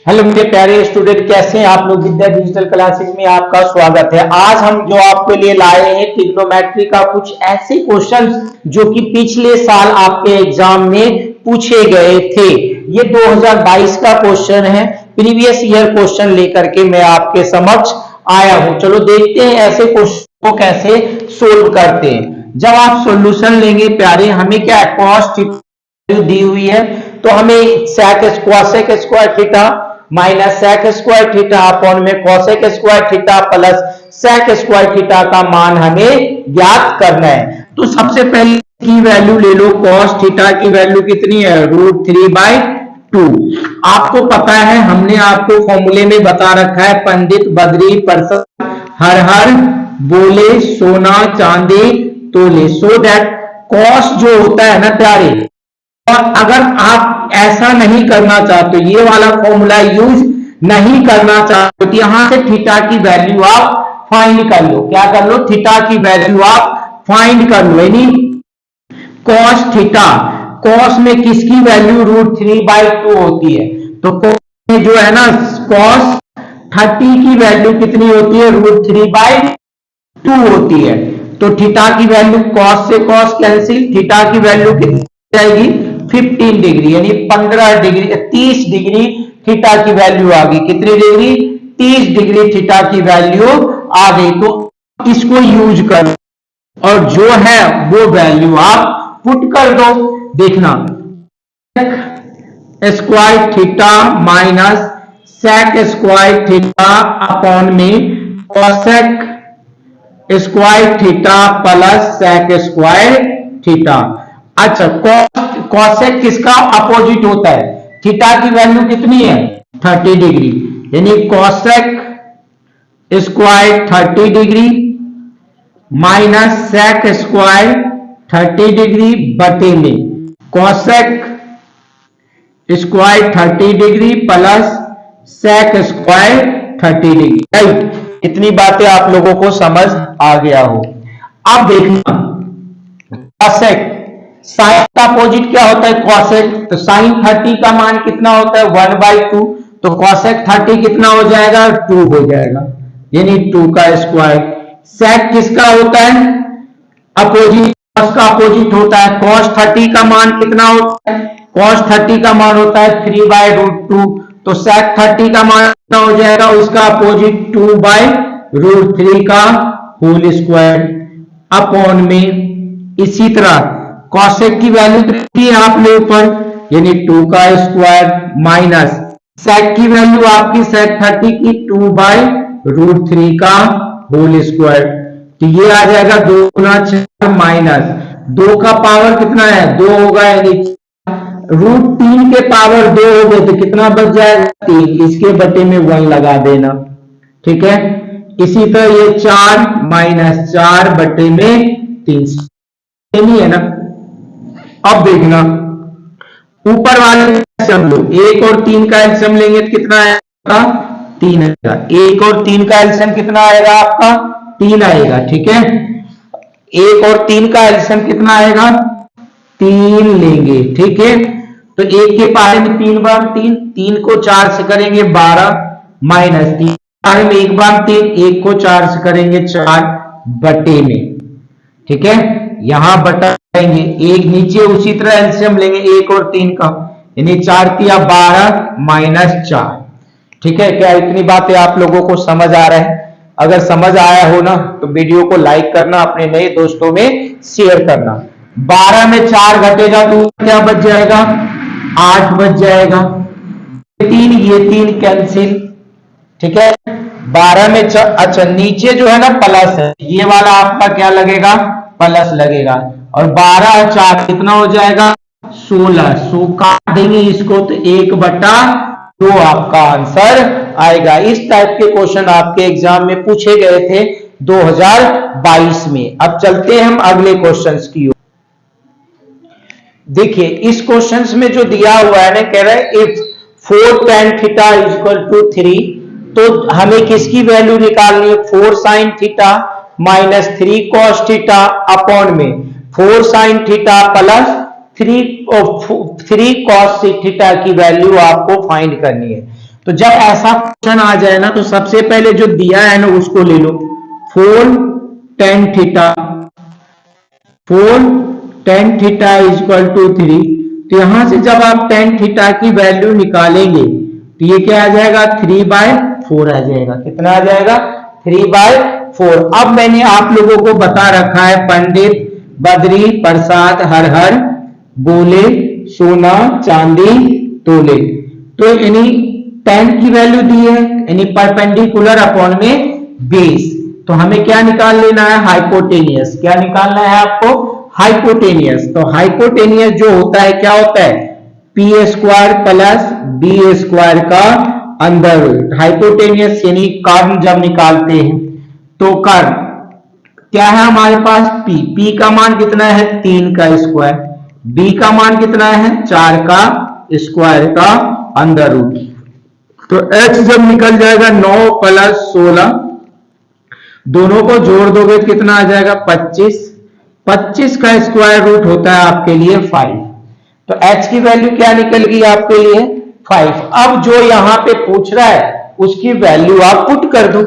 Hello मेरे प्यारे student, कैसे हैं आप लोग। विद्या डिजिटल क्लासेस में आपका स्वागत है। आज हम जो आपके लिए लाए हैं ट्रिग्नोमेट्री का कुछ ऐसे क्वेश्चंस जो कि पिछले साल आपके एग्जाम में पूछे गए थे। ये 2022 का क्वेश्चन है, प्रीवियस ईयर क्वेश्चन लेकर के मैं आपके समक्ष आया हूं। चलो देखते हैं ऐसे क्वेश्चन को कैसे सोल्व करते हैं। जब आप सोल्यूशन लेंगे प्यारे, हमें क्या कॉस थीटा दी हुई है, तो हमें cosec square theta minus sec square theta upon में cosec square theta plus sec square theta का मान हमें ज्ञात करना है। तो सबसे पहले की वैल्यू ले लो। कॉस थीटा की वैल्यू कितनी है? √3/2। आपको पता है, हमने आपको फॉर्मूले में बता रखा है, पंडित बद्री प्रसाद हर हर बोले सोना चांदी तोले। सो दैट कॉस जो होता है ना प्यारे, और अगर आप ऐसा नहीं करना चाहते, ये वाला फॉर्मूला यूज नहीं करना चाहते, तो यहां से थीटा की वैल्यू आप फाइंड कर लो। क्या कर लो? थीटा की वैल्यू आप फाइंड कर लो। यानी कॉस थीटा, कॉस में किसकी वैल्यू √3/2 होती है, तो कॉस में जो है ना कॉस 30 की वैल्यू कितनी होती है? √3/2 होती है। तो थीटा की वैल्यू, कॉस से कॉस कैंसिल, थीटा की वैल्यू कितनी जाएगी? 15 डिग्री, यानी 15 डिग्री, 30 डिग्री थीटा की वैल्यू आ गई। कितनी डिग्री? 30 डिग्री थीटा की वैल्यू आ गई। तो इसको यूज कर और जो है वो वैल्यू आप पुट कर दो। देखना, square theta minus sec square theta upon में cosec square theta plus sec square theta. अच्छा, कॉसेक किसका अपोजिट होता है? थीटा की वैल्यू कितनी है? 30 डिग्री, यानी cosec square 30 degree minus sec square 30 degree बटे में cosec square 30 degree plus sec square 30 degree. Right, इतनी बातें आप लोगों को समझ आ गया हो। अब देखना, कॉसेक साइन का अपोजिट क्या होता है? कॉसेक। तो साइन 30 का मान कितना होता है? 1/2। तो कॉसेक 30 कितना हो जाएगा? 2 हो जाएगा, यानी 2 का स्क्वायर। सेक किसका होता है? अपोजिट, कॉस का अपोजिट होता है। कॉस 30 का मान कितना होता है? कॉस 30 का मान होता है 3/√2। तो सेक 30 का मान कितना हो जाएगा? उसका अपोजिट 2/√3 का होल स्क्वायर अपॉन में। इसी तरह कॉसेक की वैल्यू कितनी है आपने ऊपर, यानी 2 का स्क्वायर माइनस सेक की वैल्यू आपकी सेक 30 की 2/√3 का होल स्क्वायर। तो ये आ जाएगा 2 गुना 4 माइनस 2 का पावर कितना है? 2 होगा, यानी √3 के पावर 2 हो गए तो कितना बच जाएगा? 3। इसके बटे में 1 लगा देना, ठीक है। इसी तरह ये 4 माइनस 4 बटे में 3 नहीं है ना। अब देखना, ऊपर वाले एल्सियम लो, 1 और 3 का एल्सियम लेंगे तो कितना आएगा? 3 आएगा। 1 और 3 का एल्सियम कितना आएगा आपका? 3 आएगा, ठीक है। 1 और 3 का एल्सियम कितना आएगा? 3 लेंगे, ठीक है। तो 1 के पारे में 3 बार 3, 3 को 4 से करेंगे 12 माइनस 3 पारे में 1 बार 3, 1 को 4 से करेंगे 4 बटे में, ठीक है। यहां बटा लेंगे, एक नीचे उसी तरह एलसीएम लेंगे 1 और 3 का, यानी 4 तिया 12 माइनस 4, ठीक है। क्या इतनी बातें आप लोगों को समझ आ रहा है? अगर समझ आया हो ना तो वीडियो को लाइक करना, अपने नए दोस्तों में शेयर करना। 12 में 4 घटेगा तो क्या बच जाएगा? 8 बच जाएगा। 3 ये 3 कैंसिल, ठीक है। 12 में अच्छा नीचे जो है ना प्लस है, ये वाला आपका क्या लगेगा? प्लस लगेगा। और 12 और 4 कितना हो जाएगा? 16। 100 काट देंगे इसको तो 1/2 आपका आंसर आएगा। इस टाइप के क्वेश्चन आपके एग्जाम में पूछे गए थे 2022 में। अब चलते हैं हम अगले क्वेश्चंस की ओर। देखिए, इस क्वेश्चंस में जो दिया हुआ है ना, कह रहा है इफ 4 tan थीटा = 3, तो हमें किसकी वैल्यू निकालनी है? 4 sin theta minus 3 cos theta upon में 4 sin theta plus 3 cos theta की वैल्यू आपको फाइंड करनी है। तो जब ऐसा क्वेश्चन आ जाए ना, तो सबसे पहले जो दिया है ना उसको ले लो, 4 tan theta, 4 tan theta is equal to 3। तो यहां से जब आप tan थीटा की वैल्यू निकालेंगे तो ये क्या आ जाएगा, 3/4 आ जाएगा। कितना आ जाएगा, 3/4। अब मैंने आप लोगों को बता रखा है, पंडित बद्री प्रसाद हर हर बोले सोना चांदी तोले। तो यानी tan की वैल्यू दी है, यानी परपेंडिकुलर अपॉन में बेस। तो हमें क्या निकाल लेना है, हाइपोटेनियस। क्या निकालना है आपको, हाइपोटेनियस। तो हाइपोटेनियस जो होता है क्या होता है, P square plus B square का अंडर रूट। हाइपोटेनियस यानी कर्व जब निकालते हैं तो कर्व क्या है हमारे पास, पी। पी का मान कितना है, 3 का स्क्वायर। बी का मान कितना है, 4 का स्क्वायर का अंडर रूट। तो h जब निकल जाएगा 9 + 16, दोनों को जोड़ दोगे कितना आ जाएगा, 25। 25 का स्क्वायर रूट होता है आपके लिए 5। तो h की वैल्यू क्या निकल गई आपके लिए, 5। अब जो यहां पे पूछ रहा है उसकी वैल्यू आप पुट कर दो।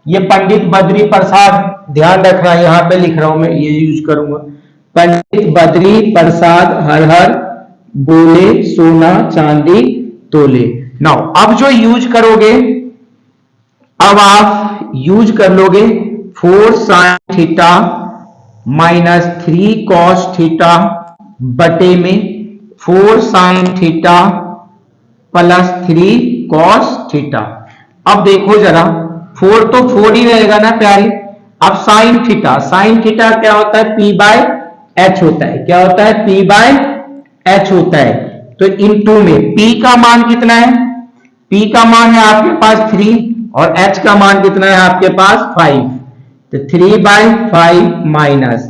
ये पंडित बद्री प्रसाद, ध्यान रखना यहां पे लिख रहा हूं मैं, ये यूज करूंगा, पंडित बद्री प्रसाद हर हर बोले सोना चांदी तोले। नाउ अब जो यूज करोगे, अब आप यूज कर लोगे 4 sin theta minus 3 cos theta बटे में 4 sin theta plus 3 cos theta. अब देखो जरा, 4 तो 4 ही रहेगा ना प्यारे। अब साइन थीटा, साइन थीटा क्या होता है, p/h होता है। क्या होता है, p/h होता है। तो इनटू में p का मान कितना है, p का मान है आपके पास 3 और h का मान कितना है आपके पास 5। तो 3/5 माइनस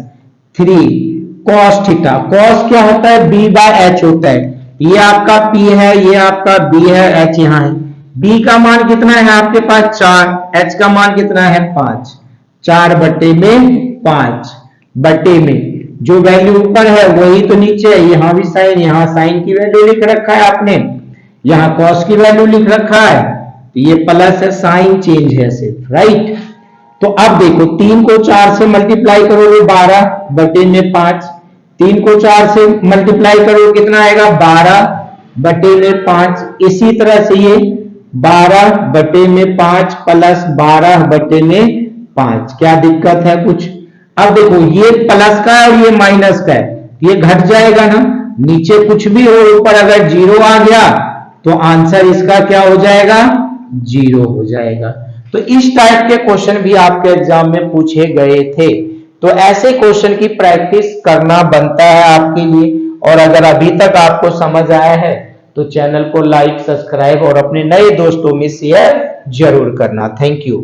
3 cos थीटा। cos क्या होता है, b/h होता है। ये आपका p है, ये आपका b है, h यहां है। b का मान कितना है आपके पास 4, h का मान कितना है 5। 4 बटे में 5 बटे में जो वैल्यू ऊपर है वही तो नीचे है। यहां भी साइन, यहां साइन की वैल्यू लिख रखा है आपने, यहां cos की वैल्यू लिख रखा है। तो ये प्लस है, साइन चेंज है सिर्फ, राइट। तो अब देखो 3 को 4 से मल्टीप्लाई करोगे 12 बटे में 5। 3 को 4 से मल्टीप्लाई करो कितना आएगा, 12 बटे में 5। इसी तरह से ये 12 बटे में 5 प्लस 12 बटे में 5। क्या दिक्कत है कुछ। अब देखो ये प्लस का है और ये माइनस का है, ये घट जाएगा ना, नीचे कुछ भी हो ऊपर अगर 0 आ गया तो आंसर इसका क्या हो जाएगा, 0 हो जाएगा। तो इस टाइप के क्वेश्चन भी आपके एग्जाम में पूछे गए थे। तो ऐसे क्वेश्चन की प्रैक्टिस करना बनता है आपके लिए। और अगर अभी तक आपको समझ आया है तो चैनल को लाइक, सब्सक्राइब और अपने नए दोस्तों में शेयर जरूर करना। Thank you.